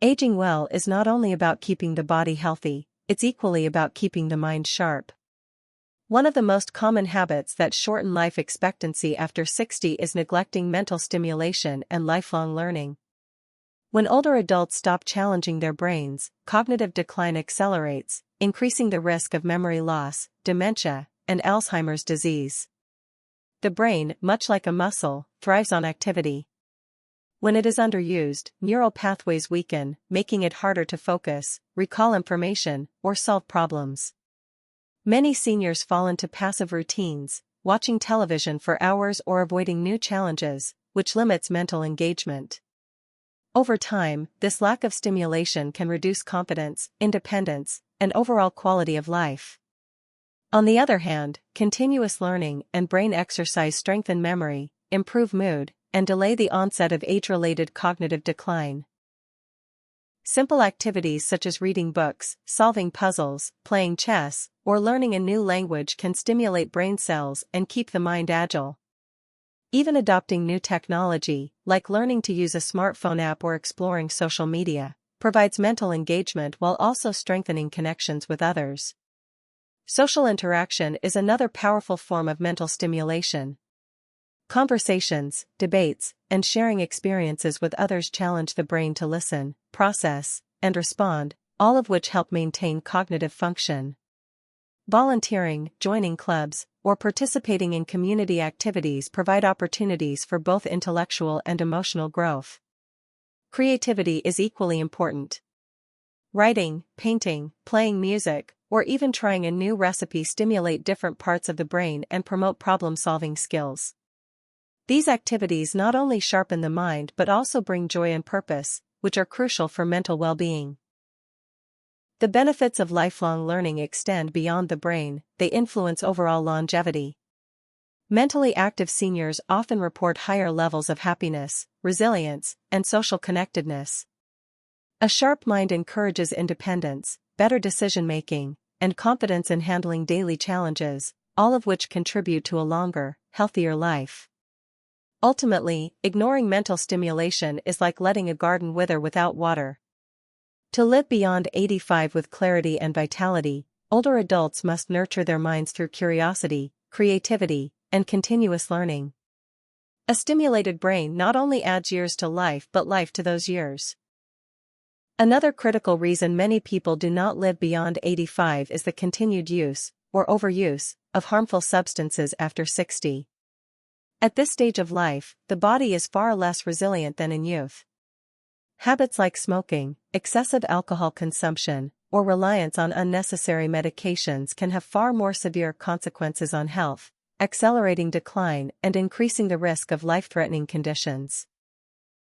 Aging well is not only about keeping the body healthy, it's equally about keeping the mind sharp. One of the most common habits that shorten life expectancy after 60 is neglecting mental stimulation and lifelong learning. When older adults stop challenging their brains, cognitive decline accelerates, increasing the risk of memory loss, dementia, and Alzheimer's disease. The brain, much like a muscle, thrives on activity. When it is underused, neural pathways weaken, making it harder to focus, recall information, or solve problems. Many seniors fall into passive routines, watching television for hours or avoiding new challenges, which limits mental engagement. Over time, this lack of stimulation can reduce confidence, independence, and overall quality of life. On the other hand, continuous learning and brain exercise strengthen memory, improve mood, and delay the onset of age-related cognitive decline. Simple activities such as reading books, solving puzzles, playing chess, or learning a new language can stimulate brain cells and keep the mind agile. Even adopting new technology, like learning to use a smartphone app or exploring social media, provides mental engagement while also strengthening connections with others. Social interaction is another powerful form of mental stimulation. Conversations, debates, and sharing experiences with others challenge the brain to listen, process, and respond, all of which help maintain cognitive function. Volunteering, joining clubs, or participating in community activities provide opportunities for both intellectual and emotional growth. Creativity is equally important. Writing, painting, playing music, or even trying a new recipe stimulate different parts of the brain and promote problem-solving skills. These activities not only sharpen the mind but also bring joy and purpose, which are crucial for mental well-being. The benefits of lifelong learning extend beyond the brain, they influence overall longevity. Mentally active seniors often report higher levels of happiness, resilience, and social connectedness. A sharp mind encourages independence, better decision-making, and confidence in handling daily challenges, all of which contribute to a longer, healthier life. Ultimately, ignoring mental stimulation is like letting a garden wither without water. To live beyond 85 with clarity and vitality, older adults must nurture their minds through curiosity, creativity, and continuous learning. A stimulated brain not only adds years to life but life to those years. Another critical reason many people do not live beyond 85 is the continued use, or overuse, of harmful substances after 60. At this stage of life, the body is far less resilient than in youth. Habits like smoking, excessive alcohol consumption, or reliance on unnecessary medications can have far more severe consequences on health, accelerating decline and increasing the risk of life-threatening conditions.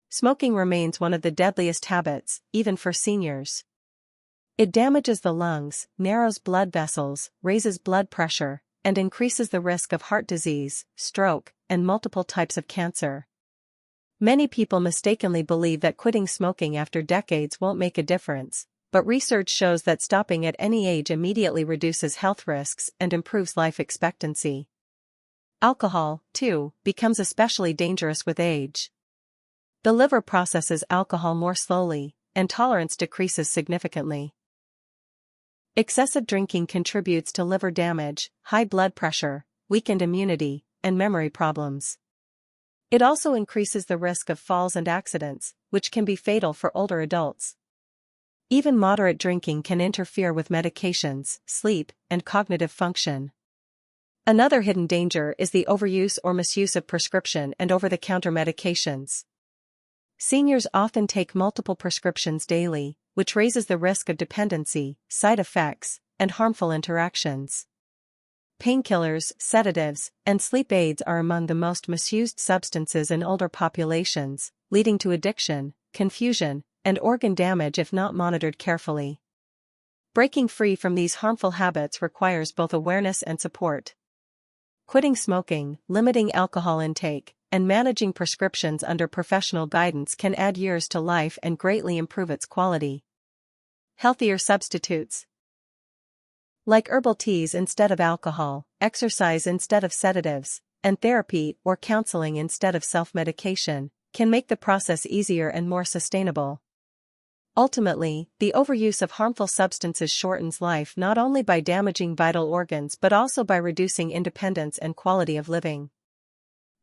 Smoking remains one of the deadliest habits, even for seniors. It damages the lungs, narrows blood vessels, raises blood pressure, and increases the risk of heart disease, stroke, and multiple types of cancer. Many people mistakenly believe that quitting smoking after decades won't make a difference, but research shows that stopping at any age immediately reduces health risks and improves life expectancy. Alcohol, too, becomes especially dangerous with age. The liver processes alcohol more slowly, and tolerance decreases significantly. Excessive drinking contributes to liver damage, high blood pressure, weakened immunity, and memory problems. It also increases the risk of falls and accidents, which can be fatal for older adults. Even moderate drinking can interfere with medications, sleep, and cognitive function. Another hidden danger is the overuse or misuse of prescription and over-the-counter medications. Seniors often take multiple prescriptions daily, which raises the risk of dependency, side effects, and harmful interactions. Painkillers, sedatives, and sleep aids are among the most misused substances in older populations, leading to addiction, confusion, and organ damage if not monitored carefully. Breaking free from these harmful habits requires both awareness and support. Quitting smoking, limiting alcohol intake, and managing prescriptions under professional guidance can add years to life and greatly improve its quality. Healthier substitutes. Like herbal teas instead of alcohol, exercise instead of sedatives, and therapy or counseling instead of self-medication, can make the process easier and more sustainable. Ultimately, the overuse of harmful substances shortens life not only by damaging vital organs but also by reducing independence and quality of living.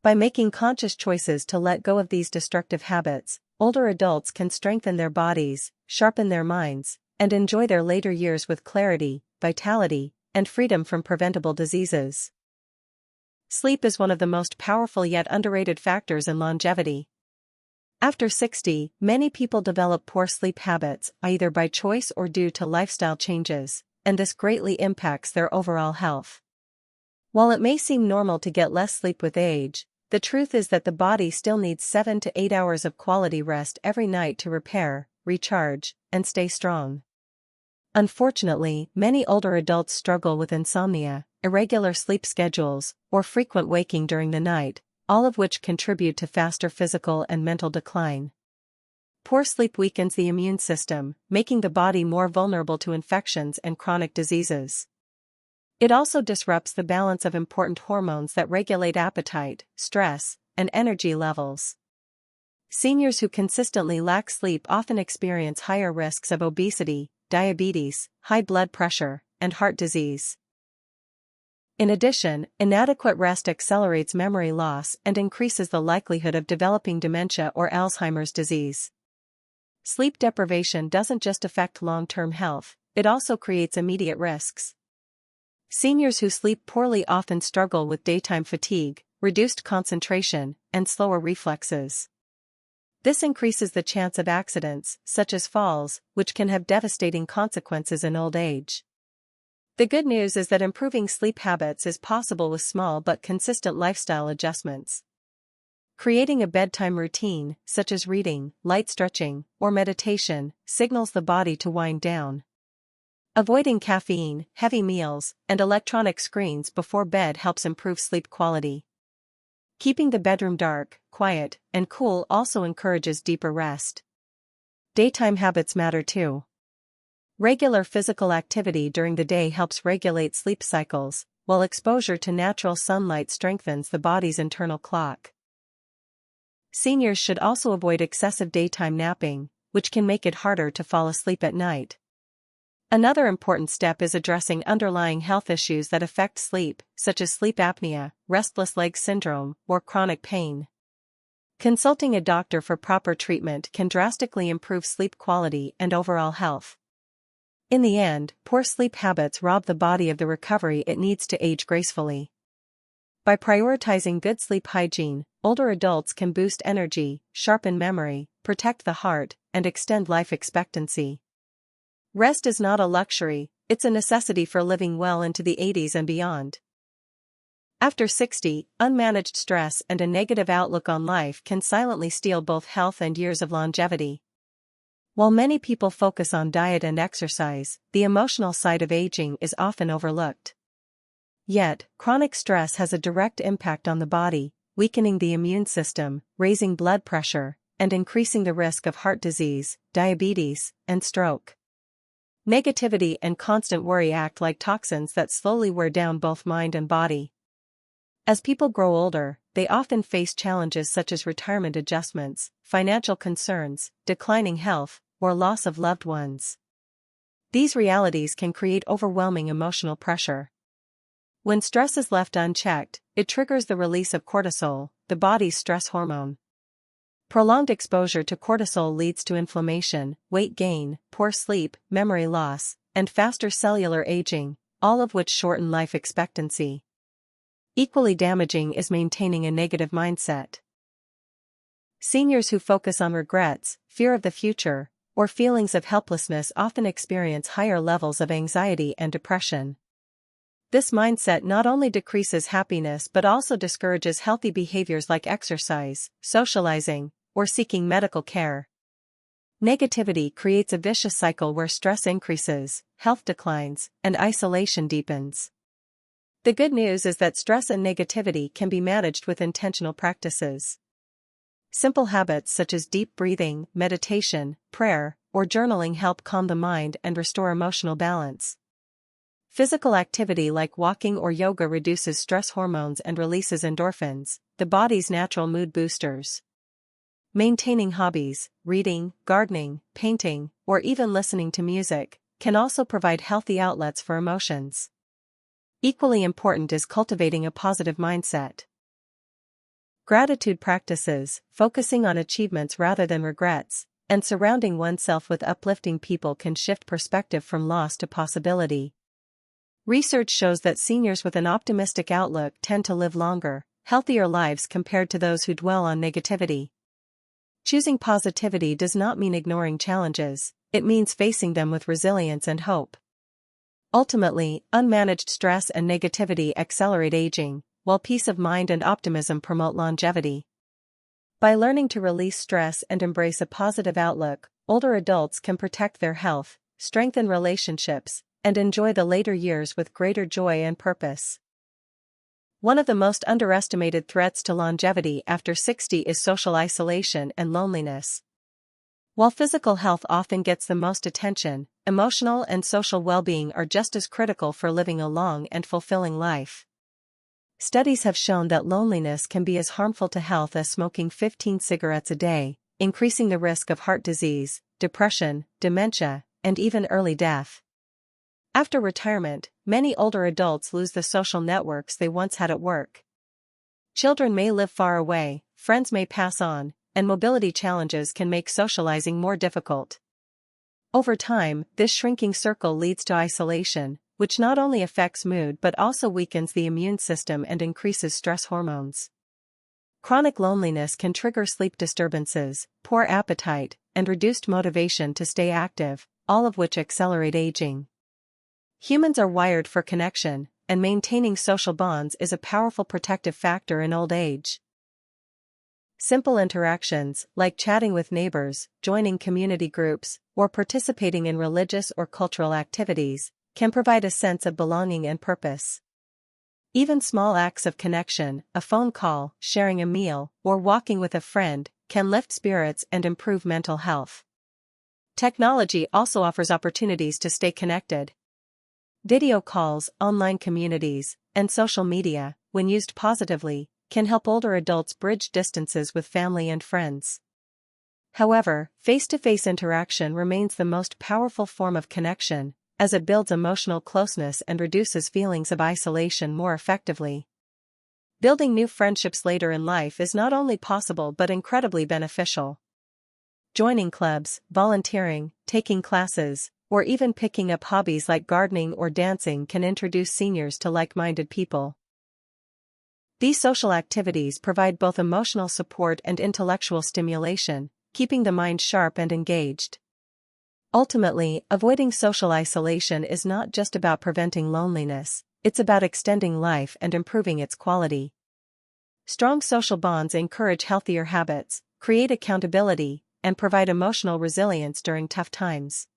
By making conscious choices to let go of these destructive habits, older adults can strengthen their bodies, sharpen their minds, and enjoy their later years with clarity, vitality, and freedom from preventable diseases. Sleep is one of the most powerful yet underrated factors in longevity. After 60, many people develop poor sleep habits, either by choice or due to lifestyle changes, and this greatly impacts their overall health. While it may seem normal to get less sleep with age, the truth is that the body still needs 7 to 8 hours of quality rest every night to repair, recharge, and stay strong. Unfortunately, many older adults struggle with insomnia, irregular sleep schedules, or frequent waking during the night, all of which contribute to faster physical and mental decline. Poor sleep weakens the immune system, making the body more vulnerable to infections and chronic diseases. It also disrupts the balance of important hormones that regulate appetite, stress, and energy levels. Seniors who consistently lack sleep often experience higher risks of obesity, diabetes, high blood pressure, and heart disease. In addition, inadequate rest accelerates memory loss and increases the likelihood of developing dementia or Alzheimer's disease. Sleep deprivation doesn't just affect long-term health, it also creates immediate risks. Seniors who sleep poorly often struggle with daytime fatigue, reduced concentration, and slower reflexes. This increases the chance of accidents, such as falls, which can have devastating consequences in old age. The good news is that improving sleep habits is possible with small but consistent lifestyle adjustments. Creating a bedtime routine, such as reading, light stretching, or meditation, signals the body to wind down. Avoiding caffeine, heavy meals, and electronic screens before bed helps improve sleep quality. Keeping the bedroom dark, quiet, and cool also encourages deeper rest. Daytime habits matter too. Regular physical activity during the day helps regulate sleep cycles, while exposure to natural sunlight strengthens the body's internal clock. Seniors should also avoid excessive daytime napping, which can make it harder to fall asleep at night. Another important step is addressing underlying health issues that affect sleep, such as sleep apnea, restless leg syndrome, or chronic pain. Consulting a doctor for proper treatment can drastically improve sleep quality and overall health. In the end, poor sleep habits rob the body of the recovery it needs to age gracefully. By prioritizing good sleep hygiene, older adults can boost energy, sharpen memory, protect the heart, and extend life expectancy. Rest is not a luxury, it's a necessity for living well into the 80s and beyond. After 60, unmanaged stress and a negative outlook on life can silently steal both health and years of longevity. While many people focus on diet and exercise, the emotional side of aging is often overlooked. Yet, chronic stress has a direct impact on the body, weakening the immune system, raising blood pressure, and increasing the risk of heart disease, diabetes, and stroke. Negativity and constant worry act like toxins that slowly wear down both mind and body. As people grow older, they often face challenges such as retirement adjustments, financial concerns, declining health, or loss of loved ones. These realities can create overwhelming emotional pressure. When stress is left unchecked, it triggers the release of cortisol, the body's stress hormone. Prolonged exposure to cortisol leads to inflammation, weight gain, poor sleep, memory loss, and faster cellular aging, all of which shorten life expectancy. Equally damaging is maintaining a negative mindset. Seniors who focus on regrets, fear of the future, or feelings of helplessness often experience higher levels of anxiety and depression. This mindset not only decreases happiness but also discourages healthy behaviors like exercise, socializing, or seeking medical care. Negativity creates a vicious cycle where stress increases, health declines, and isolation deepens. The good news is that stress and negativity can be managed with intentional practices. Simple habits such as deep breathing, meditation, prayer, or journaling help calm the mind and restore emotional balance. Physical activity like walking or yoga reduces stress hormones and releases endorphins, the body's natural mood boosters. Maintaining hobbies, reading, gardening, painting, or even listening to music, can also provide healthy outlets for emotions. Equally important is cultivating a positive mindset. Gratitude practices, focusing on achievements rather than regrets, and surrounding oneself with uplifting people can shift perspective from loss to possibility. Research shows that seniors with an optimistic outlook tend to live longer, healthier lives compared to those who dwell on negativity. Choosing positivity does not mean ignoring challenges, it means facing them with resilience and hope. Ultimately, unmanaged stress and negativity accelerate aging, while peace of mind and optimism promote longevity. By learning to release stress and embrace a positive outlook, older adults can protect their health, strengthen relationships, and enjoy the later years with greater joy and purpose. One of the most underestimated threats to longevity after 60 is social isolation and loneliness. While physical health often gets the most attention, emotional and social well-being are just as critical for living a long and fulfilling life. Studies have shown that loneliness can be as harmful to health as smoking 15 cigarettes a day, increasing the risk of heart disease, depression, dementia, and even early death. After retirement, many older adults lose the social networks they once had at work. Children may live far away, friends may pass on, and mobility challenges can make socializing more difficult. Over time, this shrinking circle leads to isolation, which not only affects mood but also weakens the immune system and increases stress hormones. Chronic loneliness can trigger sleep disturbances, poor appetite, and reduced motivation to stay active, all of which accelerate aging. Humans are wired for connection, and maintaining social bonds is a powerful protective factor in old age. Simple interactions, like chatting with neighbors, joining community groups, or participating in religious or cultural activities, can provide a sense of belonging and purpose. Even small acts of connection, a phone call, sharing a meal, or walking with a friend, can lift spirits and improve mental health. Technology also offers opportunities to stay connected. Video calls, online communities, and social media, when used positively, can help older adults bridge distances with family and friends. However, face-to-face interaction remains the most powerful form of connection, as it builds emotional closeness and reduces feelings of isolation more effectively. Building new friendships later in life is not only possible but incredibly beneficial. Joining clubs, volunteering, taking classes, or even picking up hobbies like gardening or dancing can introduce seniors to like-minded people. These social activities provide both emotional support and intellectual stimulation, keeping the mind sharp and engaged. Ultimately, avoiding social isolation is not just about preventing loneliness, it's about extending life and improving its quality. Strong social bonds encourage healthier habits, create accountability, and provide emotional resilience during tough times.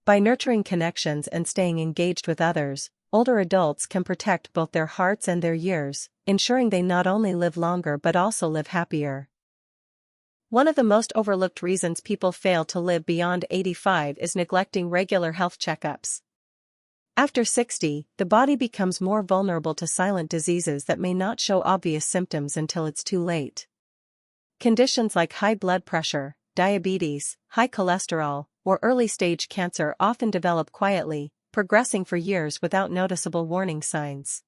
By nurturing connections and staying engaged with others, older adults can protect both their hearts and their years, ensuring they not only live longer but also live happier. One of the most overlooked reasons people fail to live beyond 85 is neglecting regular health checkups. After 60, the body becomes more vulnerable to silent diseases that may not show obvious symptoms until it's too late. Conditions like high blood pressure, diabetes, high cholesterol, or early-stage cancer often develop quietly, progressing for years without noticeable warning signs.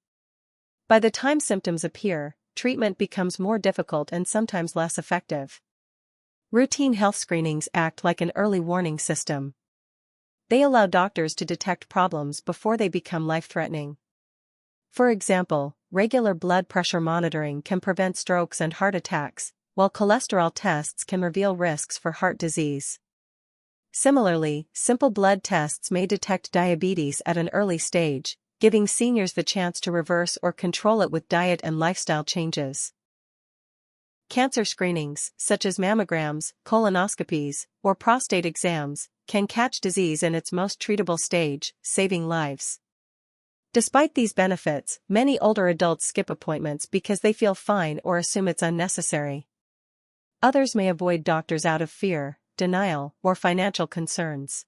By the time symptoms appear, treatment becomes more difficult and sometimes less effective. Routine health screenings act like an early warning system. They allow doctors to detect problems before they become life-threatening. For example, regular blood pressure monitoring can prevent strokes and heart attacks, while cholesterol tests can reveal risks for heart disease. Similarly, simple blood tests may detect diabetes at an early stage, giving seniors the chance to reverse or control it with diet and lifestyle changes. Cancer screenings, such as mammograms, colonoscopies, or prostate exams, can catch disease in its most treatable stage, saving lives. Despite these benefits, many older adults skip appointments because they feel fine or assume it's unnecessary. Others may avoid doctors out of fear, denial, or financial concerns.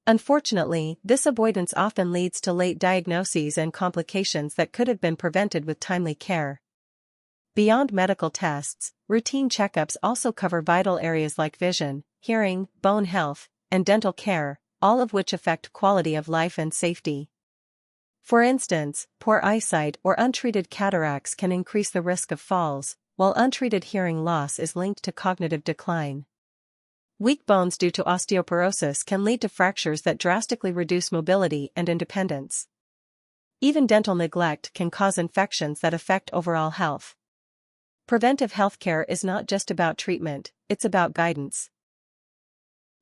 Unfortunately, this avoidance often leads to late diagnoses and complications that could have been prevented with timely care. Beyond medical tests, routine checkups also cover vital areas like vision, hearing, bone health, and dental care, all of which affect quality of life and safety. For instance, poor eyesight or untreated cataracts can increase the risk of falls, while untreated hearing loss is linked to cognitive decline. Weak bones due to osteoporosis can lead to fractures that drastically reduce mobility and independence. Even dental neglect can cause infections that affect overall health. Preventive healthcare is not just about treatment, it's about guidance.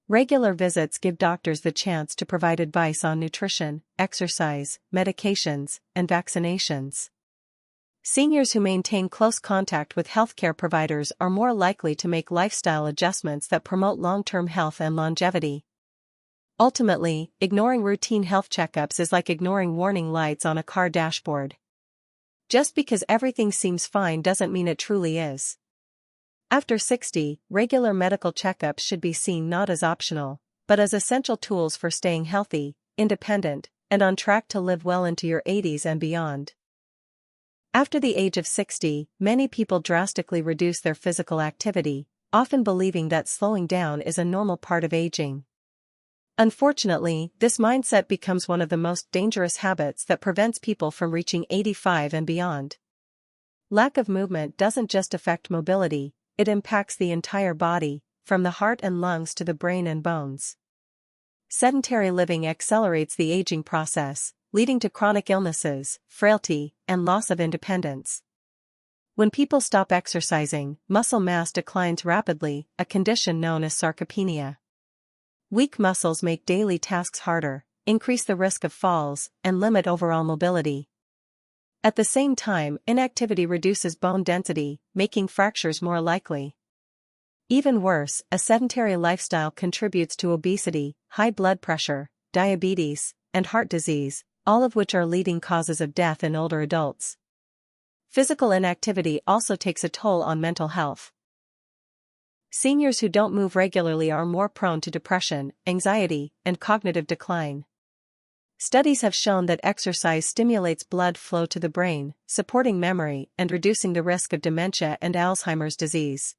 Regular visits give doctors the chance to provide advice on nutrition, exercise, medications, and vaccinations. Seniors who maintain close contact with healthcare providers are more likely to make lifestyle adjustments that promote long-term health and longevity. Ultimately, ignoring routine health checkups is like ignoring warning lights on a car dashboard. Just because everything seems fine doesn't mean it truly is. After 60, regular medical checkups should be seen not as optional, but as essential tools for staying healthy, independent, and on track to live well into your 80s and beyond. After the age of 60, many people drastically reduce their physical activity, often believing that slowing down is a normal part of aging. Unfortunately, this mindset becomes one of the most dangerous habits that prevents people from reaching 85 and beyond. Lack of movement doesn't just affect mobility, it impacts the entire body, from the heart and lungs to the brain and bones. Sedentary living accelerates the aging process, leading to chronic illnesses, frailty, and loss of independence. When people stop exercising, muscle mass declines rapidly, a condition known as sarcopenia. Weak muscles make daily tasks harder, increase the risk of falls, and limit overall mobility. At the same time, inactivity reduces bone density, making fractures more likely. Even worse, a sedentary lifestyle contributes to obesity, high blood pressure, diabetes, and heart disease, all of which are leading causes of death in older adults. Physical inactivity also takes a toll on mental health. Seniors who don't move regularly are more prone to depression, anxiety, and cognitive decline. Studies have shown that exercise stimulates blood flow to the brain, supporting memory and reducing the risk of dementia and Alzheimer's disease.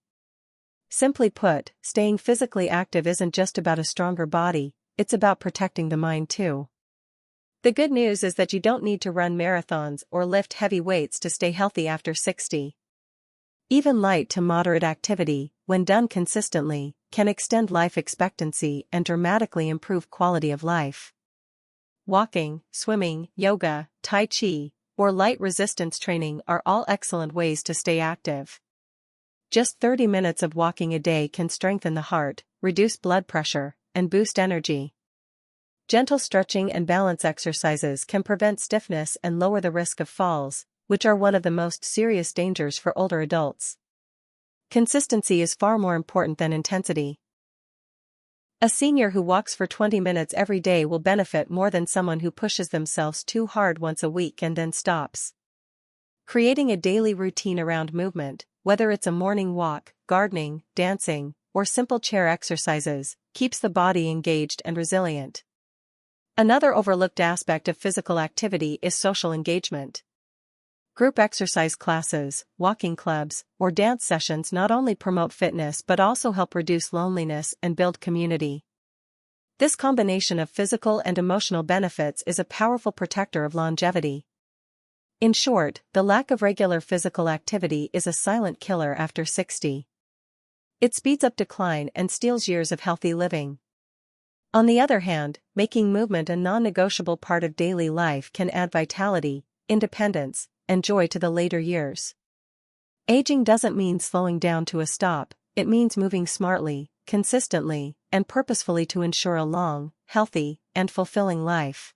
Simply put, staying physically active isn't just about a stronger body, it's about protecting the mind too. The good news is that you don't need to run marathons or lift heavy weights to stay healthy after 60. Even light to moderate activity, when done consistently, can extend life expectancy and dramatically improve quality of life. Walking, swimming, yoga, tai chi, or light resistance training are all excellent ways to stay active. Just 30 minutes of walking a day can strengthen the heart, reduce blood pressure, and boost energy. Gentle stretching and balance exercises can prevent stiffness and lower the risk of falls, which are one of the most serious dangers for older adults. Consistency is far more important than intensity. A senior who walks for 20 minutes every day will benefit more than someone who pushes themselves too hard once a week and then stops. Creating a daily routine around movement, whether it's a morning walk, gardening, dancing, or simple chair exercises, keeps the body engaged and resilient. Another overlooked aspect of physical activity is social engagement. Group exercise classes, walking clubs, or dance sessions not only promote fitness but also help reduce loneliness and build community. This combination of physical and emotional benefits is a powerful protector of longevity. In short, the lack of regular physical activity is a silent killer after 60. It speeds up decline and steals years of healthy living. On the other hand, making movement a non-negotiable part of daily life can add vitality, independence, and joy to the later years. Aging doesn't mean slowing down to a stop, it means moving smartly, consistently, and purposefully to ensure a long, healthy, and fulfilling life.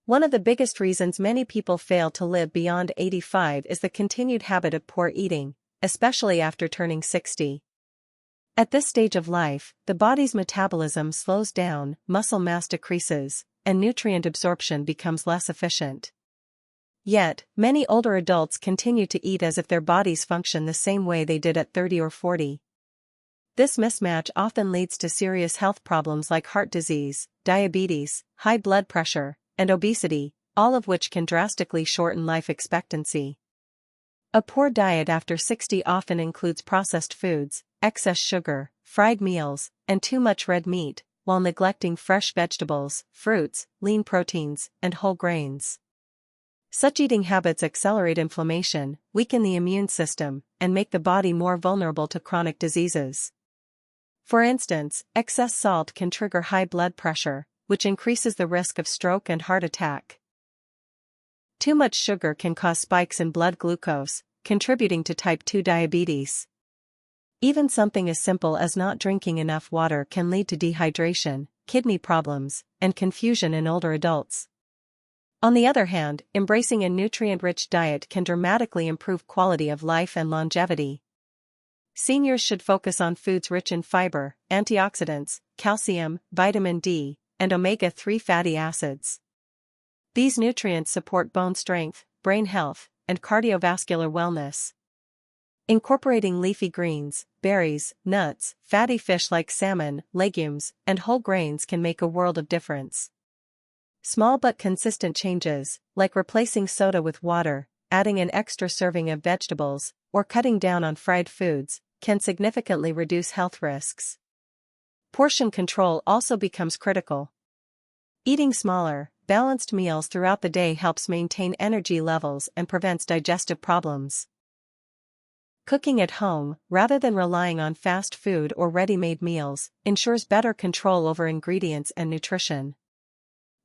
One of the biggest reasons many people fail to live beyond 85 is the continued habit of poor eating, especially after turning 60. At this stage of life, the body's metabolism slows down, muscle mass decreases, and nutrient absorption becomes less efficient. Yet, many older adults continue to eat as if their bodies function the same way they did at 30 or 40. This mismatch often leads to serious health problems like heart disease, diabetes, high blood pressure, and obesity, all of which can drastically shorten life expectancy. A poor diet after 60 often includes processed foods, excess sugar, fried meals, and too much red meat, while neglecting fresh vegetables, fruits, lean proteins, and whole grains. Such eating habits accelerate inflammation, weaken the immune system, and make the body more vulnerable to chronic diseases. For instance, excess salt can trigger high blood pressure, which increases the risk of stroke and heart attack. Too much sugar can cause spikes in blood glucose, contributing to type 2 diabetes. Even something as simple as not drinking enough water can lead to dehydration, kidney problems, and confusion in older adults. On the other hand, embracing a nutrient-rich diet can dramatically improve quality of life and longevity. Seniors should focus on foods rich in fiber, antioxidants, calcium, vitamin D, and omega-3 fatty acids. These nutrients support bone strength, brain health, and cardiovascular wellness. Incorporating leafy greens, berries, nuts, fatty fish like salmon, legumes, and whole grains can make a world of difference. Small but consistent changes, like replacing soda with water, adding an extra serving of vegetables, or cutting down on fried foods, can significantly reduce health risks. Portion control also becomes critical. Eating smaller, balanced meals throughout the day helps maintain energy levels and prevents digestive problems. Cooking at home, rather than relying on fast food or ready-made meals, ensures better control over ingredients and nutrition.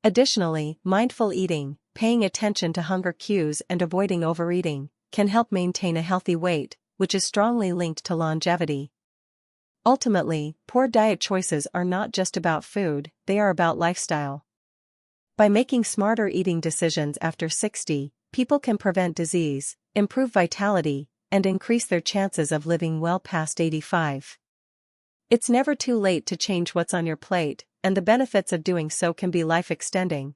Additionally, mindful eating, paying attention to hunger cues and avoiding overeating, can help maintain a healthy weight, which is strongly linked to longevity. Ultimately, poor diet choices are not just about food, they are about lifestyle. By making smarter eating decisions after 60, people can prevent disease, improve vitality, and increase their chances of living well past 85. It's never too late to change what's on your plate, and the benefits of doing so can be life-extending.